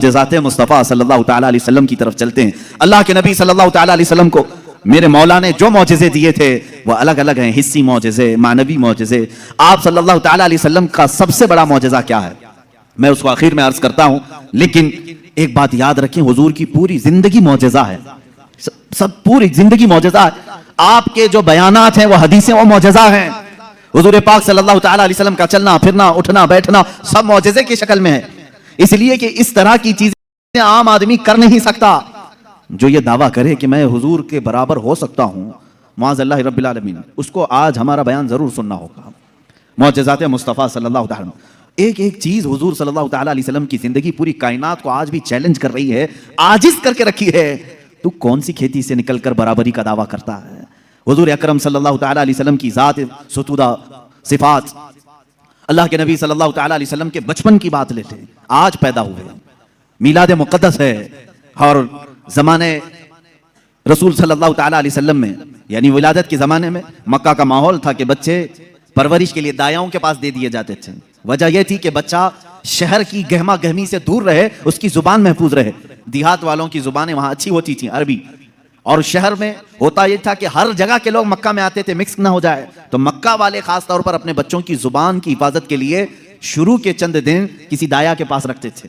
जज़ात मुस्तफ़ा सल्लल्लाहु तआला अलैहि वसल्लम की तरफ चलते हैं। अल्लाह के नबी सल्लल्लाहु तआला अलैहि वसल्लम को मेरे मौला ने जो मौजिज़े दिए थे वो अलग अलग हैं, हिस्सी मौजिज़े, मानवी मौजिज़े। आप सल्लल्लाहु तआला अलैहि वसल्लम का सबसे बड़ा मौजिज़ा क्या है, मैं उसको आखिर में अर्ज करता हूं, लेकिन एक बात याद रखें, हुजूर की पूरी जिंदगी मौजिज़ा है, सब पूरी जिंदगी मौजिज़ा है। आपके जो बयानात हैं वो हदीसें, वो मौजिज़ा हैं। हुजूर पाक सल्लल्लाहु तआला अलैहि वसल्लम का चलना फिरना उठना बैठना सब मौजिज़े की शक्ल में है, इसलिए कि इस तरह की चीजें आम आदमी कर नहीं सकता। जो ये दावा करे कि मैं हुजूर के बराबर हो सकता हूं, मुआज़ल्लाहि रब्बिल आलमीन, उसको आज हमारा बयान जरूर सुनना होगा। मौजिज़ात मुस्तफ़ा सल्लल्लाहु तआला, एक एक चीज हुजूर सल्लल्लाहु तआला अलैहि वसल्लम की जिंदगी पूरी कायनात को आज भी चैलेंज कर रही है, आजिज करके रखी है। तू कौन सी खेती से निकलकर बराबरी का दावा करता है? हुजूर अकरम सल्लल्लाहु तआला अलैहि वसल्लम की जात सुतूदा सिफात, अल्लाह के नबी सल्लल्लाहु तआला अलैहि वसल्लम के बचपन की बात लेते हैं, आज पैदा हुए, मिलाद मुक़द्दस है, और जमाने रसूल सल्लल्लाहु तआला अलैहि वसल्लम में यानी विलादत के जमाने में मक्का का माहौल था कि बच्चे परवरिश के लिए दायाओं के पास दे दिए जाते थे। वजह यह थी कि बच्चा शहर की गहमा गहमी से दूर रहे, उसकी जुबान महफूज रहे। देहात वालों की जुबानें वहां अच्छी होती थी, अरबी, और शहर में होता यह था कि हर जगह के लोग मक्का में आते थे, मिक्स ना हो जाए। तो मक्का वाले खास तौर पर अपने बच्चों की जुबान की हिफाजत के लिए शुरू के चंद दिन किसी दाया के पास रखते थे।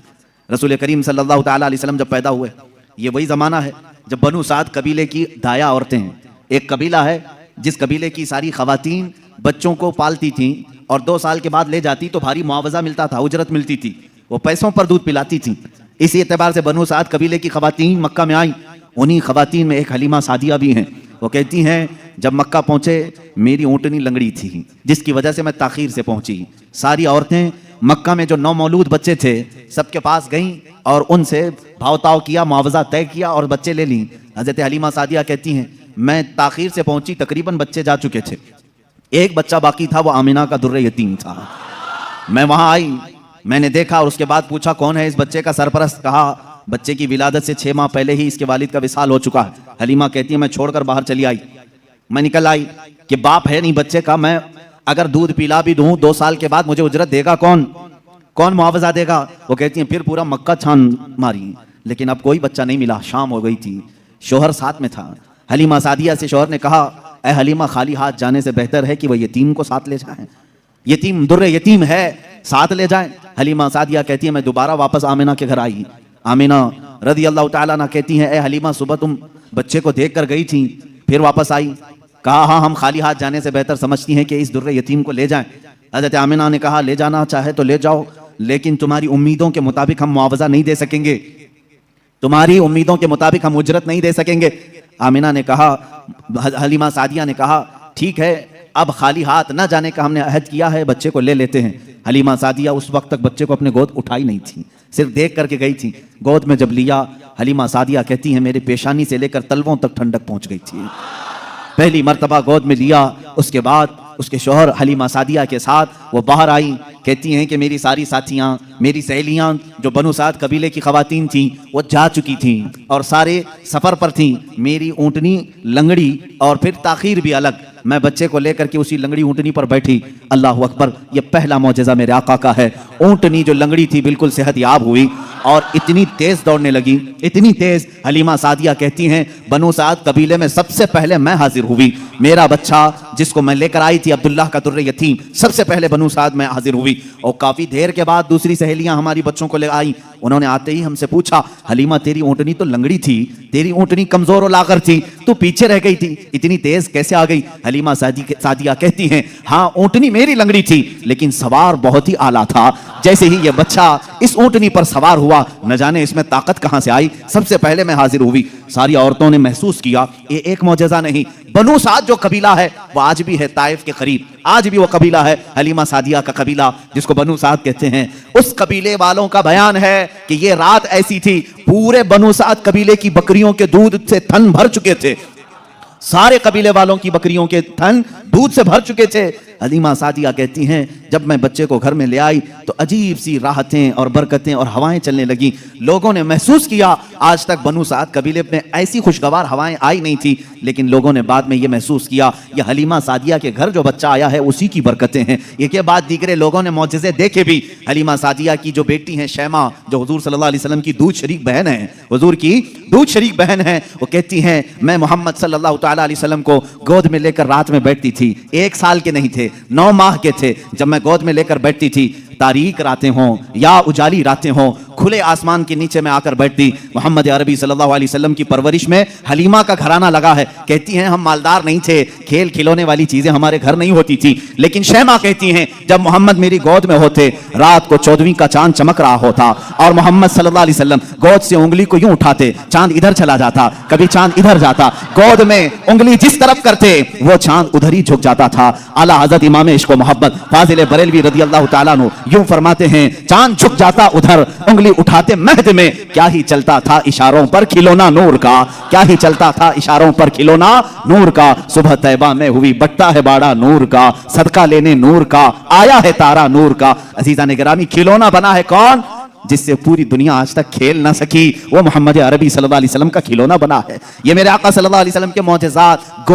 रसूल करीम सल्लल्लाहु तआला अलैहि वसल्लम जब पैदा हुए, ये वही जमाना है जब बनु साद कबीले की दाया औरतें हैं। एक कबीला है जिस कबीले की सारी खवातीन बच्चों को पालती थी और 2 साल के बाद ले जाती तो भारी मुआवजा मिलता था, उजरत मिलती थी, वो पैसों पर दूध पिलाती थी। इसी एतबार से बनु साद कबीले की खवातीन मक्का में आई। उन्हीं खवातीन में एक हलीमा सादिया भी हैं। वो कहती हैं, जब मक्का पहुंचे मेरी ऊँटनी लंगड़ी थी, जिसकी वजह से मैं ताखीर से पहुंची। सारी औरतें मक्का में जो 9 मौलूद बच्चे थे सबके पास गईं और उनसे भावताव किया, मुआवजा तय किया और बच्चे ले ली। हजरत हलीमा सादिया कहती हैं, मैं ताखीर से पहुंची, तकरीबन बच्चे जा चुके थे, एक बच्चा बाकी था, वो आमिना का दुर्रे यतीम था। मैं वहां आई, मैंने देखा और उसके बाद पूछा कौन है इस बच्चे का सरपरस्त। कहा बच्चे की विलादत से 6 माह पहले ही इसके वालिद का विसाल हो चुका है। हलीमा कहती है, मैं छोड़कर बाहर चली आई। मैं निकल आई कि बाप है नहीं बच्चे का, मैं अगर दूध पिला भी दूं 2 साल के बाद मुझे उजरत देगा कौन, कौन मुआवजा देगा? वो कहती है, फिर पूरा मक्का छान मारी, लेकिन अब कोई बच्चा नहीं मिला। शाम हो गई थी, शोहर साथ में था। हलीमा सादिया से शोहर ने कहा, ऐ हलीमा, खाली हाथ जाने से बेहतर है कि वह यतीम को साथ ले जाएं, यतीम दुर्रे यतीम है, साथ ले जाएं। हलीमा सादिया कहती है, मैं दोबारा वापस आमिना के घर आई। आमिना रज़ी अल्लाह तआला अन्हा कहती हैं, ऐ हलीमा, सुबह तुम बच्चे को देख कर गई थी, फिर वापस आई। कहा हाँ, हम खाली हाथ जाने से बेहतर समझती हैं कि इस दुर्रे यतीम को ले जाएं। हज़रत आमिना ने कहा, ले जाना चाहे तो ले जाओ, लेकिन तुम्हारी उम्मीदों के मुताबिक हम मुआवजा नहीं दे सकेंगे, तुम्हारी उम्मीदों के मुताबिक हम उजरत नहीं दे सकेंगे। आमिना ने कहा, हलीमा सादिया ने कहा, ठीक है, अब खाली हाथ न जाने का हमने अहद किया है, बच्चे को ले लेते हैं। हलीमा सादिया उस वक्त तक बच्चे को अपने गोद उठाई नहीं थी, सिर्फ देख करके गई थी। गोद में जब लिया, हलीमा सादिया कहती है, मेरे पेशानी से लेकर तलवों तक ठंडक पहुंच गई थी। पहली मर्तबा गोद में लिया, उसके बाद उसके शोहर हलीमा सादिया के साथ वो बाहर आई। कहती हैं कि मेरी सारी साथियां, मेरी सहेलियां जो बनु साद कबीले की खवातीन थीं वो जा चुकी थीं और सारे सफ़र पर थीं। मेरी ऊँटनी लंगड़ी और फिर ताखीर भी अलग, मैं बच्चे को लेकर के उसी लंगड़ी ऊँटनी पर बैठी। अल्लाह अकबर, ये पहला मौजज़ा मेरे आका का है। ऊँटनी जो लंगड़ी थी बिल्कुल सेहतयाब हुई और इतनी तेज दौड़ने लगी, इतनी तेज। हलीमा सादिया कहती हैं, बनु साद कबीले में सबसे पहले मैं हाजिर हुई। मेरा बच्चा जिसको मैं लेकर आई थी, अब्दुल्लाह का दुर्रे यतीम, सबसे पहले बनु साद में हाजिर हुई। और काफी देर के बाद दूसरी सहेलियां हमारी बच्चों को ले आई। उन्होंने आते ही हमसे पूछा, हलीमा, तेरी ऊँटनी तो लंगड़ी थी, तेरी ऊँटनी कमजोर और लागर थी, तू पीछे रह गई थी, इतनी तेज कैसे आ गई? हलीमा सादिया कहती हैं, हाँ, ऊँटनी मेरी लंगड़ी थी, लेकिन सवार बहुत ही आला था। जैसे ही ये बच्चा इस ऊँटनी पर सवार हुआ, न जाने इसमें ताकत कहां से आई, सबसे पहले मैं हाजिर हुई। सारी औरतों ने महसूस किया ये एक मौजज़ा नहीं, बनु साद जो कबीला है वो आज भी है ताइफ के करीब, आज भी वो कबीला है हलीमा सादिया का कबीला जिसको बनु साद कहते हैं। उस कबीले वालों का बयान है कि ये रात ऐसी थी, पूरे बनु साद कबीले की बकरियों के दूध से थन भर चुके थे, सारे कबीले वालों की बकरियों के थन दूध से भर चुके थे। हलीमा सादिया कहती हैं जब मैं बच्चे को घर में ले आई तो अजीब सी राहतें और बरकतें और हवाएं चलने लगी। लोगों ने महसूस किया, आज तक बनु साद कबीले में ऐसी खुशगवार हवाएं आई नहीं थी, लेकिन लोगों ने बाद में ये महसूस किया ये हलीमा सादिया के घर जो बच्चा आया है उसी की बरकतें हैं। ये बाद दीगरे लोगों ने मौजज़े देखे भी। हलीमा सादिया की जो बेटी है शैमा, जो हुजूर सल्लल्लाहु अलैहि वसल्लम की दूध शरीक बहन है, हुजूर की दूध शरीक बहन है, वो कहती हैं मैं मोहम्मद सल्लल्लाहु तआला अलैहि वसल्लम को गोद में लेकर रात में बैठती थी। 1 साल के नहीं थे, 9 माह के थे जब मैं गोद में लेकर बैठती थी। तारीक रातें हों या उजाली रातें हों, खुले आसमान के नीचे मैं आकर बैठती। मोहम्मद अरबी सल्लल्लाहु अलैहि वसल्लम की परवरिश में हलीमा का घराना लगा है। कहती हैं हम मालदार नहीं थे, खेल खिलौने वाली चीजें हमारे घर नहीं होती थी, लेकिन शैमा कहती हैं जब मोहम्मद मेरी गोद में होते, रात को 14वीं का चांद चमक रहा होता और मोहम्मद सल्लल्लाहु अलैहि वसल्लम गोद से उंगली को यूं उठाते, चांद इधर चला जाता, कभी चांद इधर जाता, गोद में उंगली जिस तरफ करते वो चांद उधर ही झुक जाता था। आला हज़रत इमाम इश्क़ व मोहब्बत फाजिल बरेलवी रज़ी अल्लाह तआला अन्हु यूं फरमाते हैं चांद झुक जाता उधर, उंगली उठाते महद में, क्या ही चलता था इशारों पर खिलौना नूर का, क्या ही चलता था इशारों पर खिलौना नूर का। सुबह तैबा में हुई बट्टा है बाड़ा नूर का, सदका लेने नूर का आया है तारा नूर का। अज़ीज़ान गिरामी, खिलौना बना है कौन? जिससे पूरी दुनिया आज तक खेल ना सकी, वो मोहम्मद अरबी सल्लल्लाहु अलैहि वसल्लम का खिलौना बना है। ये मेरे आका सल्लल्लाहु अलैहि वसल्लम के मौजज़ात